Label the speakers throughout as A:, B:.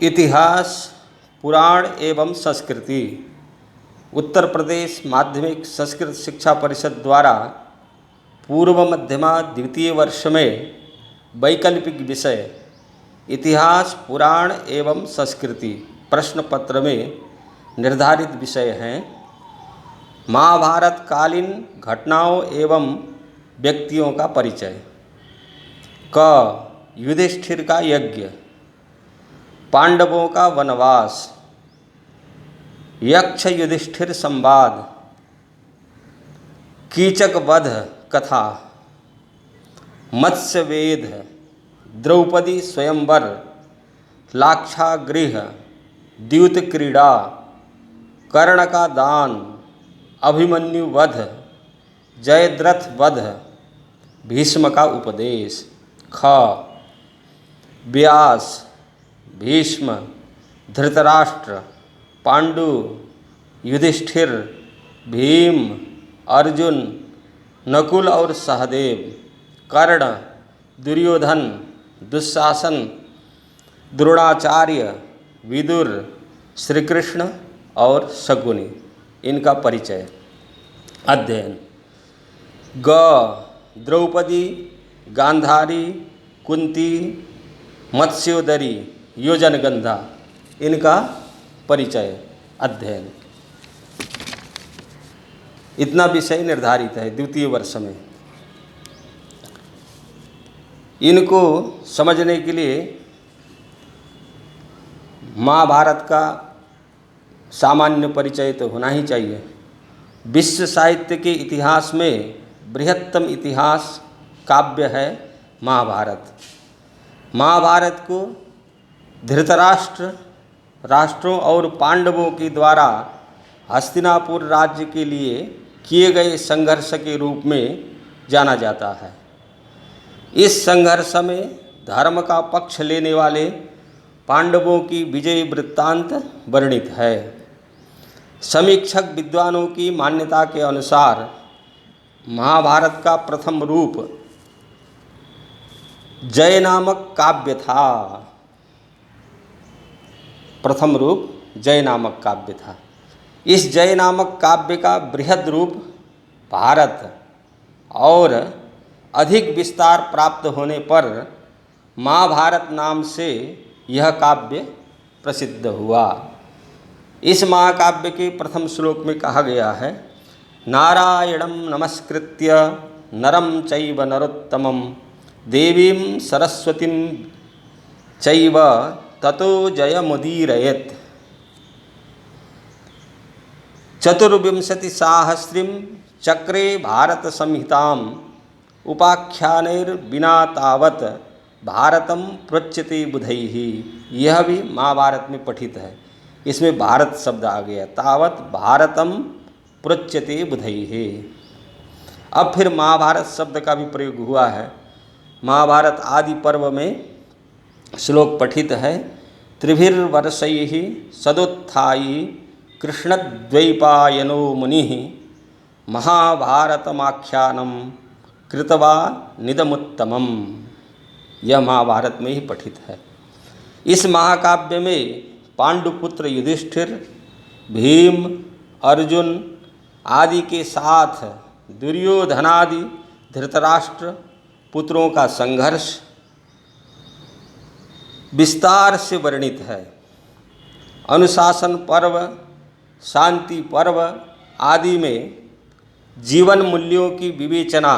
A: इतिहास, पुराण एवं संस्कृति। उत्तर प्रदेश माध्यमिक संस्कृत शिक्षा परिषद द्वारा पूर्व मध्यमा द्वितीय वर्ष में वैकल्पिक विषय इतिहास, पुराण एवं संस्कृति प्रश्न पत्र में निर्धारित विषय हैं। महाभारत कालीन घटनाओं एवं व्यक्तियों का परिचय। क युधिष्ठिर का यज्ञ, पांडवों का वनवास, यक्ष युधिष्ठिर संवाद, कीचक वध कथा, मत्स्य वेद, द्रौपदी स्वयंवर, लाक्षागृह, द्यूत क्रीड़ा, कर्ण का दान, अभिमन्यु वध, जयद्रथ वध, भीष्म का उपदेश। ख व्यास, भीष्म, धृतराष्ट्र, पांडु, युधिष्ठिर, भीम, अर्जुन, नकुल और सहदेव, कर्ण, दुर्योधन, दुशासन, द्रोणाचार्य, विदुर, श्री कृष्ण और शकुनि। इनका परिचय। अध्ययन। ग द्रौपदी, गांधारी, कुंती, मत्स्योदरी, योजनगंधा। इनका परिचय। अध्ययन। इतना विषय निर्धारित है द्वितीय वर्ष में। इनको समझने के लिए महाभारत का सामान्य परिचय तो होना ही चाहिए। विश्व साहित्य के इतिहास में बृहत्तम इतिहास काव्य है महाभारत। महाभारत को धृतराष्ट्र राष्ट्रों और पांडवों के द्वारा हस्तिनापुर राज्य के लिए किए गए संघर्ष के रूप में जाना जाता है। इस संघर्ष में धर्म का पक्ष लेने वाले पांडवों की विजय वृत्तांत वर्णित है। समीक्षक विद्वानों की मान्यता के अनुसार महाभारत का प्रथम रूप जय नामक काव्य था। प्रथम रूप जय नामक काव्य था। इस जय नामक काव्य का बृहद रूप भारत और अधिक विस्तार प्राप्त होने पर महाभारत नाम से यह काव्य प्रसिद्ध हुआ। इस महाकाव्य के प्रथम श्लोक में कहा गया है, नारायणं नमस्कृत्य नरं चैव नरोत्तमं देवीं सरस्वतीं चैव ततो जयमुदीरयेत्। चतुर्विंशतिसाहस्रीं चक्रे भारत संहिताम् उपाख्यानैर्विना तावत् भारतम प्रोच्यते बुधैः। यह भी महाभारत में पठित है। इसमें भारत शब्द आ गया, तावत् भारतम प्रोच्यते बुधैः। अब फिर महाभारत शब्द का भी प्रयोग हुआ है। महाभारत आदि पर्व में श्लोक पठित है, त्रिभिर्वर्षैः सदोत्थायी कृष्णद्वैपायनो मुनिः महाभारतमाख्यानं कृत्वा निदमुत्तमम्। यह महाभारत में ही पठित है। इस महाकाव्य में पांडुपुत्र युधिष्ठिर, भीम, अर्जुन आदि के साथ दुर्योधनादि धृतराष्ट्र पुत्रों का संघर्ष विस्तार से वर्णित है। अनुशासन पर्व, शांति पर्व आदि में जीवन मूल्यों की विवेचना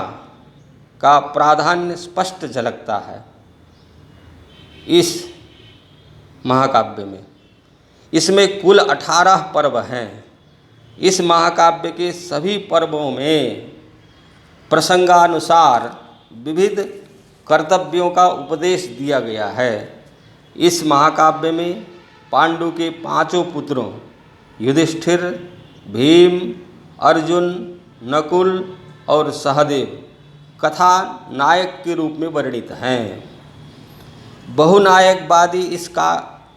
A: का प्राधान्य स्पष्ट झलकता है इस महाकाव्य में। इसमें कुल 18 पर्व हैं। इस महाकाव्य के सभी पर्वों में प्रसंगानुसार विविध कर्तव्यों का उपदेश दिया गया है। इस महाकाव्य में पांडु के 5 पुत्रों युधिष्ठिर, भीम, अर्जुन, नकुल और सहदेव कथा नायक के रूप में वर्णित हैं। बहुनायकवादी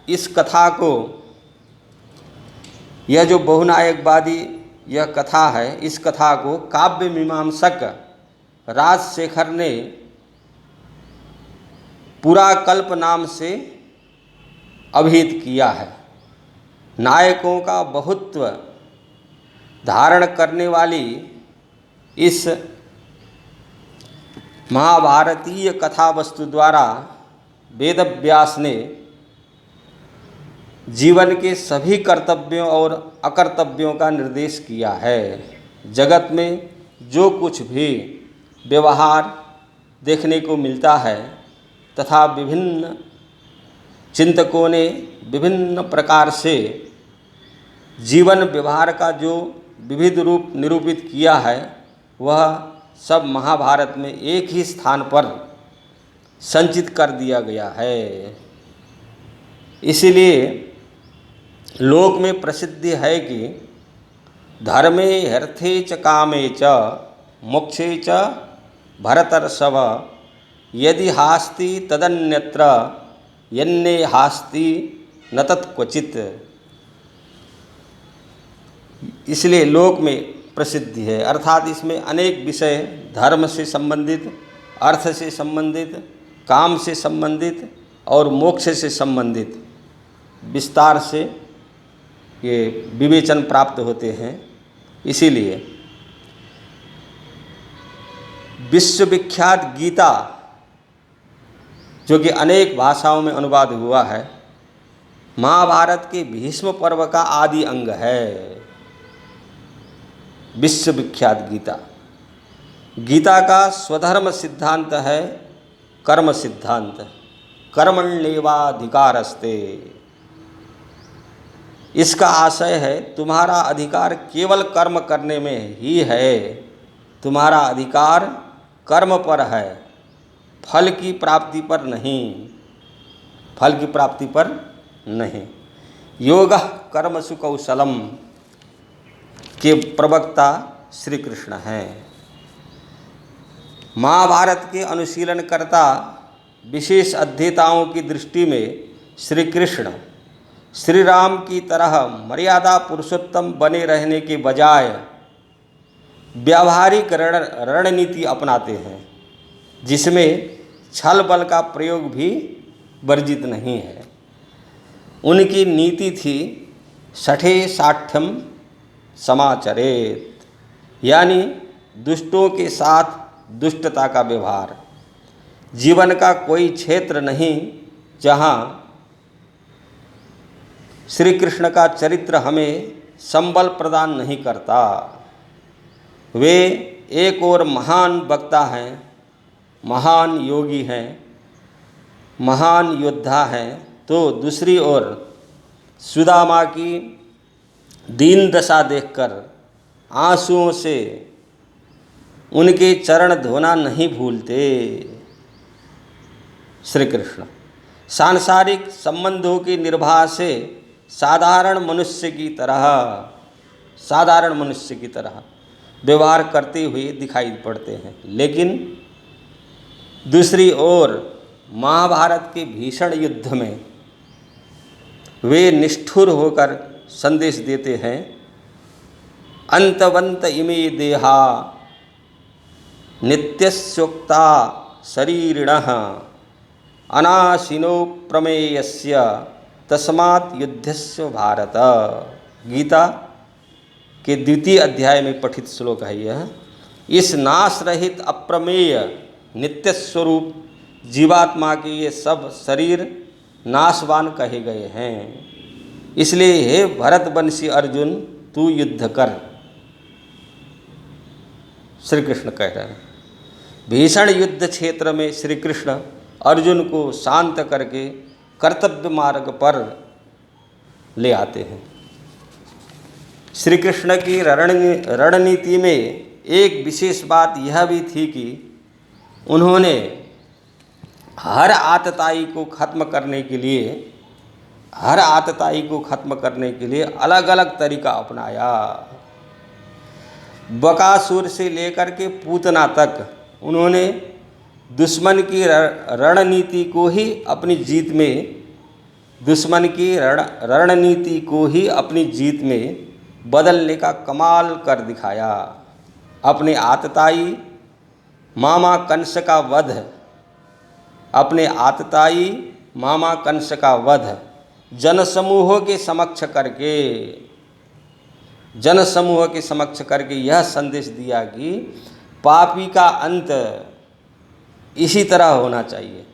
A: इस कथा को, यह जो बहुनायकवादी यह कथा है, इस कथा को काव्य मीमांसक राजशेखर ने पुराकल्प नाम से अभिहित किया है। नायकों का बहुत्व धारण करने वाली इस महाभारतीय कथा वस्तु द्वारा वेदव्यास ने जीवन के सभी कर्तव्यों और अकर्तव्यों का निर्देश किया है। जगत में जो कुछ भी व्यवहार देखने को मिलता है तथा विभिन्न चिंतकों ने विभिन्न प्रकार से जीवन व्यवहार का जो विविध रूप निरूपित किया है, वह सब महाभारत में एक ही स्थान पर संचित कर दिया गया है। इसीलिए लोक में प्रसिद्धि है कि धर्मे अर्थे च कामे च मोक्षे च भरतर्षभ यदि हास्ति तदन्यत्र यन्ने हास्ति न तत्क्वचित्। इसलिए लोक में प्रसिद्धि है, अर्थात इसमें अनेक विषय धर्म से संबंधित, अर्थ से संबंधित, काम से संबंधित और मोक्ष से संबंधित विस्तार से ये विवेचन प्राप्त होते हैं। इसीलिए विश्वविख्यात गीता, जो कि अनेक भाषाओं में अनुवाद हुआ है, महाभारत के भीष्म पर्व का आदि अंग है। विश्वविख्यात गीता, गीता का स्वधर्म सिद्धांत है कर्म सिद्धांत, कर्मण्येवाधिकारस्ते। इसका आशय है तुम्हारा अधिकार केवल कर्म करने में ही है, तुम्हारा अधिकार कर्म पर है, फल की प्राप्ति पर नहीं, फल की प्राप्ति पर नहीं। योगः कर्मसु कौशलम के प्रवक्ता श्री कृष्ण हैं। महाभारत के अनुशीलनकर्ता विशेष अध्येताओं की दृष्टि में श्री कृष्ण श्री राम की तरह मर्यादा पुरुषोत्तम बने रहने के बजाय व्यावहारिक रणनीति अपनाते हैं, जिसमें छल बल का प्रयोग भी वर्जित नहीं है। उनकी नीति थी सठे साठ्यम समाचरेत, यानी दुष्टों के साथ दुष्टता का व्यवहार। जीवन का कोई क्षेत्र नहीं जहाँ श्री कृष्ण का चरित्र हमें संबल प्रदान नहीं करता। वे एक और महान वक्ता हैं, महान योगी हैं, महान योद्धा हैं, तो दूसरी ओर सुदामा की दीन दशा देखकर आंसुओं से उनके चरण धोना नहीं भूलते। श्री कृष्ण सांसारिक संबंधों की निर्वाह से साधारण मनुष्य की तरह व्यवहार करते हुए दिखाई पड़ते हैं, लेकिन दूसरी ओर महाभारत के भीषण युद्ध में वे निष्ठुर होकर संदेश देते हैं, अंतवंत इमे देहा नित्यस्योक्ता शरीरिणः अनाशिनो प्रमेयस्य तस्मात् युद्धस्य भारत। गीता के द्वितीय अध्याय में पठित श्लोक है यह। इस नाश रहित अप्रमेय नित्य स्वरूप जीवात्मा के ये सब शरीर नाशवान कहे गए हैं। इसलिए हे भरतवंशी अर्जुन, तू युद्ध कर। श्री कृष्ण कह रहे हैं। भीषण युद्ध क्षेत्र में श्री कृष्ण अर्जुन को शांत करके कर्तव्य मार्ग पर ले आते हैं। श्री कृष्ण की रणनीति में एक विशेष बात यह भी थी कि उन्होंने हर आतताई को खत्म करने के लिए अलग अलग तरीका अपनाया। बकासुर से लेकर के पूतना तक उन्होंने दुश्मन की रणनीति को ही अपनी जीत में बदलने का कमाल कर दिखाया। अपने आतताई मामा कंस का वध जनसमूहों के समक्ष करके यह संदेश दिया कि पापी का अंत इसी तरह होना चाहिए।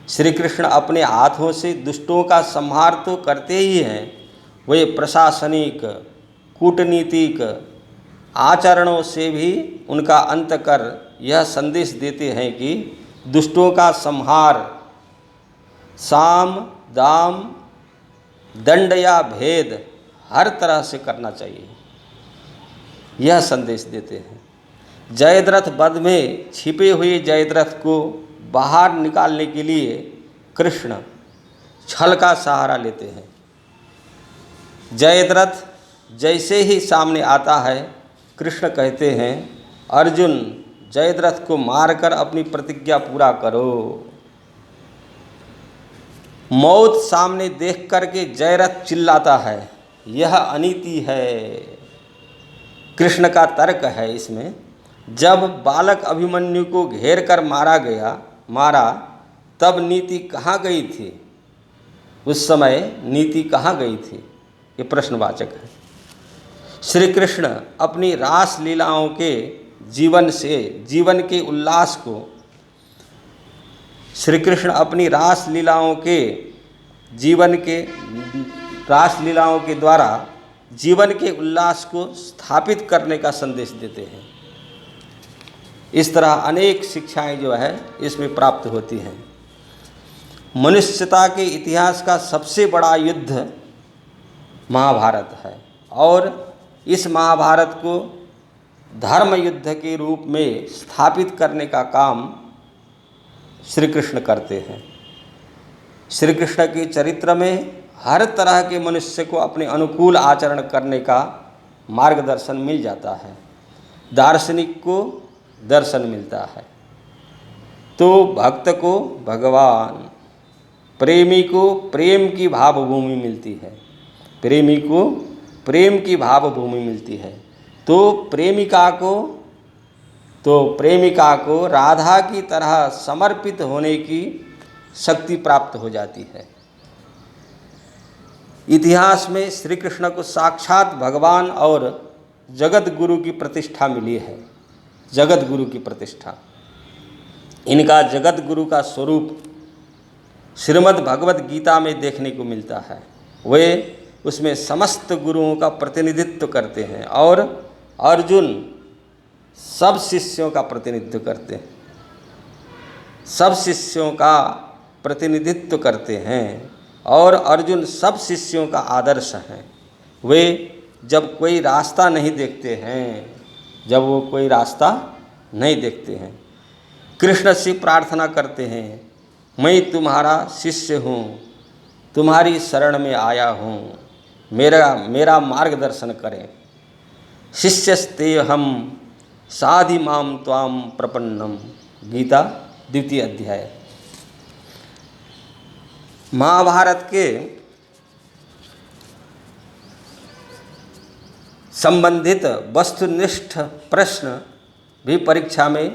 A: श्री कृष्ण अपने हाथों से दुष्टों का संहार तो करते ही हैं, वे प्रशासनिक कूटनीतिक आचरणों से भी उनका अंत कर यह संदेश देते हैं कि दुष्टों का संहार साम दाम दंड या भेद हर तरह से करना चाहिए, यह संदेश देते हैं। जयद्रथ वध में छिपे हुए जयद्रथ को बाहर निकालने के लिए कृष्ण छल का सहारा लेते हैं। जयद्रथ जैसे ही सामने आता है, कृष्ण कहते हैं, अर्जुन जयद्रथ को मारकर अपनी प्रतिज्ञा पूरा करो। मौत सामने देख करके जयद्रथ चिल्लाता है, यह अनीति है। कृष्ण का तर्क है इसमें, जब बालक अभिमन्यु को घेर कर मारा तब नीति कहाँ गई थी? उस समय नीति कहाँ गई थी? ये प्रश्नवाचक है। श्री कृष्ण अपनी रास लीलाओं के जीवन के उल्लास को, श्री कृष्ण अपनी रास लीलाओं के द्वारा जीवन के उल्लास को स्थापित करने का संदेश देते हैं। इस तरह अनेक शिक्षाएं जो है इसमें प्राप्त होती हैं। मनुष्यता के इतिहास का सबसे बड़ा युद्ध महाभारत है और इस महाभारत को धर्म युद्ध के रूप में स्थापित करने का काम श्री कृष्ण करते हैं। श्री कृष्ण के चरित्र में हर तरह के मनुष्य को अपने अनुकूल आचरण करने का मार्गदर्शन मिल जाता है। दार्शनिक को दर्शन मिलता है तो भक्त को भगवान, प्रेमी को प्रेम की भावभूमि मिलती है, प्रेमी को प्रेम की भावभूमि मिलती है, तो प्रेमिका को राधा की तरह समर्पित होने की शक्ति प्राप्त हो जाती है। इतिहास में श्री कृष्ण को साक्षात भगवान और जगत गुरु की प्रतिष्ठा मिली है। जगत गुरु की प्रतिष्ठा, इनका जगत गुरु का स्वरूप श्रीमद् भगवत गीता में देखने को मिलता है। वे उसमें समस्त गुरुओं का प्रतिनिधित्व करते हैं और अर्जुन सब शिष्यों का प्रतिनिधित्व करते हैं, सब शिष्यों का प्रतिनिधित्व करते हैं और अर्जुन सब शिष्यों का आदर्श हैं। वे जब कोई रास्ता नहीं देखते हैं, कृष्ण से प्रार्थना करते हैं, मैं तुम्हारा शिष्य हूँ, तुम्हारी शरण में आया हूँ, मेरा मार्गदर्शन करें। शिष्यस्ते हम साधि माम त्वाम प्रपन्नम। गीता 2 अध्याय। महाभारत के संबंधित वस्तुनिष्ठ प्रश्न भी परीक्षा में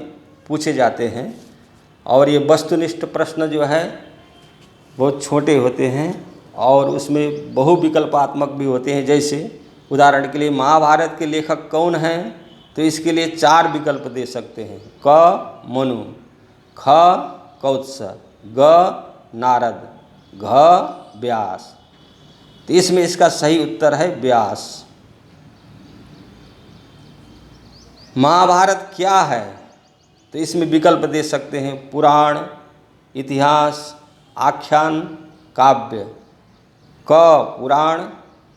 A: पूछे जाते हैं और ये वस्तुनिष्ठ प्रश्न जो है बहुत छोटे होते हैं और उसमें बहुविकल्पात्मक भी होते हैं। जैसे उदाहरण के लिए महाभारत के लेखक कौन हैं, तो इसके लिए 4 विकल्प दे सकते हैं। क मनु, ख कौत्स, ग नारद, घ व्यास। तो इसमें इसका सही उत्तर है व्यास। महाभारत क्या है, तो इसमें विकल्प दे सकते हैं पुराण, इतिहास, आख्यान, काव्य। क पुराण,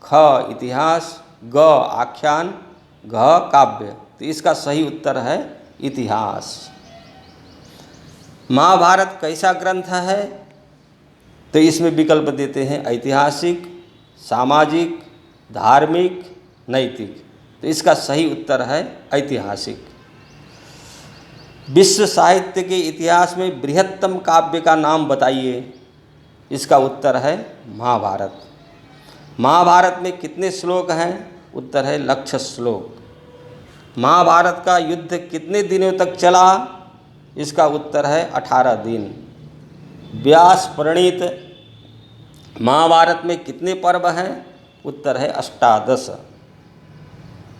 A: ख इतिहास, ग आख्यान, घ काव्य। तो इसका सही उत्तर है इतिहास। महाभारत कैसा ग्रंथ है, तो इसमें विकल्प देते हैं ऐतिहासिक, सामाजिक, धार्मिक, नैतिक। तो इसका सही उत्तर है ऐतिहासिक। विश्व साहित्य के इतिहास में बृहत्तम काव्य का नाम बताइए। इसका उत्तर है महाभारत। महाभारत में कितने श्लोक हैं, उत्तर है 1,00,000 श्लोक। महाभारत का युद्ध कितने दिनों तक चला, इसका उत्तर है 18 दिन। व्यास प्रणीत महाभारत में कितने पर्व हैं? उत्तर है अष्टादश।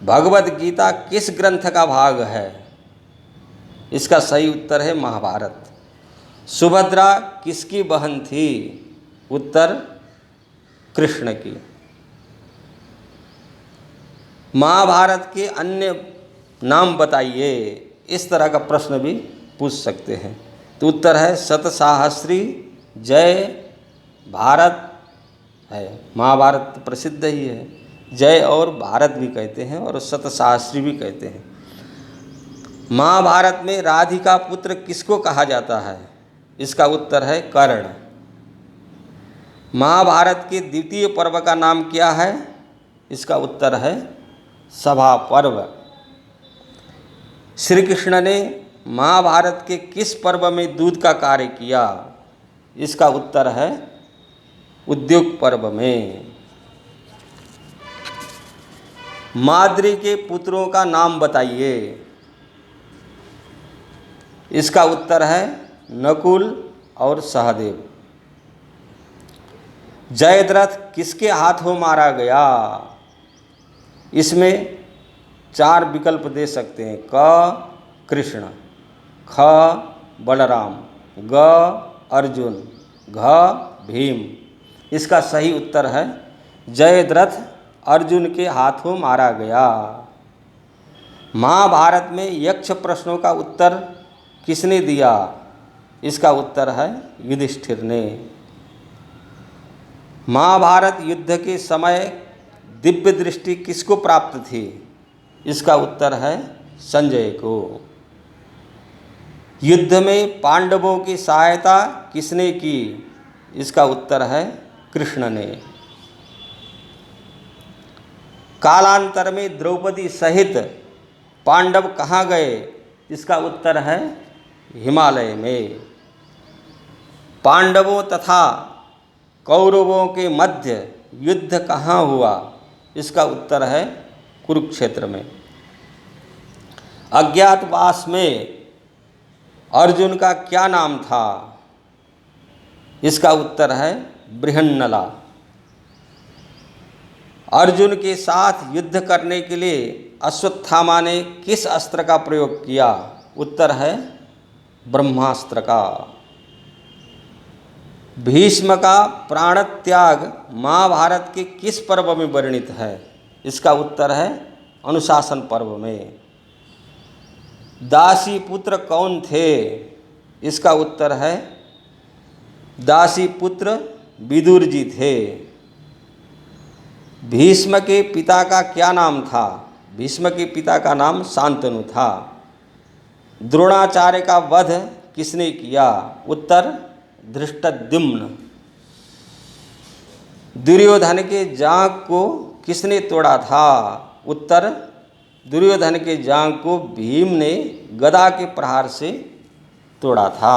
A: भगवद गीता किस ग्रंथ का भाग है? इसका सही उत्तर है महाभारत। सुभद्रा किसकी बहन थी? उत्तर कृष्ण की। महाभारत के अन्य नाम बताइए, इस तरह का प्रश्न भी पूछ सकते हैं। तो उत्तर है शतसाहस्री, जय, भारत है। महाभारत तो प्रसिद्ध ही है, जय और भारत भी कहते हैं और शतसाहस्री भी कहते हैं। महाभारत में राधिका पुत्र किसको कहा जाता है? इसका उत्तर है कर्ण। महाभारत के द्वितीय पर्व का नाम क्या है? इसका उत्तर है सभा पर्व। श्री कृष्ण ने महाभारत के किस पर्व में दूध का कार्य किया? इसका उत्तर है उद्योग पर्व में। माद्री के पुत्रों का नाम बताइए। इसका उत्तर है नकुल और सहदेव। जयद्रथ किसके हाथों मारा गया? इसमें 4 विकल्प दे सकते हैं। क कृष्ण, ख बलराम, ग अर्जुन, घ भीम। इसका सही उत्तर है जयद्रथ अर्जुन के हाथों मारा गया। महाभारत में यक्ष प्रश्नों का उत्तर किसने दिया? इसका उत्तर है युधिष्ठिर ने। महाभारत युद्ध के समय दिव्य दृष्टि किसको प्राप्त थी? इसका उत्तर है संजय को। युद्ध में पांडवों की सहायता किसने की? इसका उत्तर है कृष्ण ने। कालांतर में द्रौपदी सहित पांडव कहाँ गए? इसका उत्तर है हिमालय में। पांडवों तथा कौरवों के मध्य युद्ध कहाँ हुआ? इसका उत्तर है कुरुक्षेत्र में। अज्ञातवास में अर्जुन का क्या नाम था? इसका उत्तर है बृहन्नला। अर्जुन के साथ युद्ध करने के लिए अश्वत्थामा ने किस अस्त्र का प्रयोग किया? उत्तर है ब्रह्मास्त्र का। भीष्म का प्राण त्याग महाभारत के किस पर्व में वर्णित है? इसका उत्तर है अनुशासन पर्व में। दासी पुत्र कौन थे? इसका उत्तर है दासी पुत्र विदुर जी थे। भीष्म के पिता का क्या नाम था? भीष्म के पिता का नाम शांतनु था। द्रोणाचार्य का वध किसने किया? उत्तर धृष्टद्युम्न। दुर्योधन के जांघ को किसने तोड़ा था? उत्तर दुर्योधन के जांघ को भीम ने गदा के प्रहार से तोड़ा था।